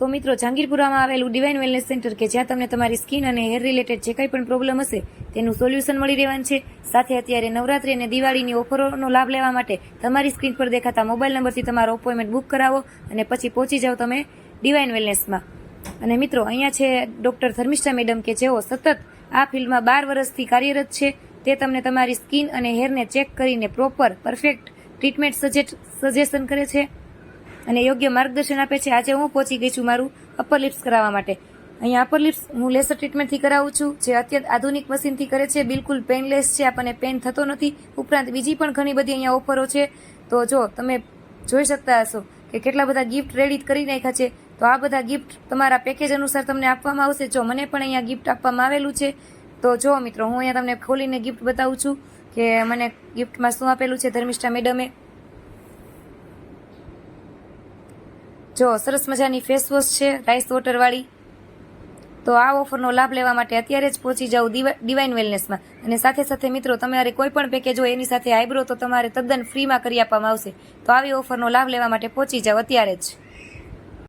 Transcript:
તો મિત્રો જહાંગીરપુરામાં આવેલું ડિવાઇન વેલનેસ સેન્ટર કે જ્યાં તમને તમારી સ્કિન અને હેર રિલેટેડ જે કંઈ પણ પ્રોબ્લેમ હશે તેનું સોલ્યુશન મળી રહેવાનું છે. સાથે અત્યારે નવરાત્રી અને દિવાળીની ઓફરોનો લાભ લેવા માટે તમારી સ્ક્રીન પર દેખાતા મોબાઈલ નંબરથી તમારો અપોઇન્ટમેન્ટ બુક કરાવો અને પછી પહોંચી જાઓ તમે ડિવાઇન વેલનેસમાં. અને મિત્રો અહીંયા છે ડૉક્ટર ધર્મિષ્ઠા મેડમ કે જેઓ સતત આ ફિલ્ડમાં 12 વર્ષથી કાર્યરત છે. તે તમને તમારી સ્કિન અને હેરને ચેક કરીને પ્રોપર પરફેક્ટ ટ્રીટમેન્ટ સજેશન કરે છે અને યોગ્ય માર્ગદર્શન આપે છે. આજે હું પહોંચી ગઈ છું મારું અપર લિપ્સ કરાવવા માટે. અહીંયા અપર લિપ્સ હું લેસર ટ્રીટમેન્ટથી કરાવું છું, જે અત્યંત આધુનિક મશીનથી કરે છે. બિલકુલ પેનલેસ છે, આપણને પેન થતો નથી. ઉપરાંત બીજી પણ ઘણી બધી અહીંયા ઓફરો છે. તો જો તમે જોઈ શકતા હશો કે કેટલા બધા ગિફ્ટ રેડી કરી નાખ્યા છે. તો આ બધા ગિફ્ટ તમારા પેકેજ અનુસાર તમને આપવામાં આવશે. જો મને પણ અહીંયા ગિફ્ટ આપવામાં આવેલું છે. તો જો મિત્રો હું અહીંયા તમને ખોલીને ગિફ્ટ બતાવું છું કે મને ગિફ્ટમાં શું આપેલું છે ધર્મિષ્ઠા મેડમે. જો સરસ મજાની ફેસ વોશ છે રાઈસ વોટર વાળી. તો આ ઓફરનો લાભ લેવા માટે અત્યારે જ પહોંચી જાઓ ડિવાઇન વેલનેસમાં. અને સાથે સાથે મિત્રો તમારે કોઈ પણ પેકેજ હોય એની સાથે આઈબ્રો તો તમારે તદ્દન ફ્રીમાં કરી આપવામાં આવશે. તો આવી ઓફરનો લાભ લેવા માટે પહોંચી જાઓ અત્યારે જ.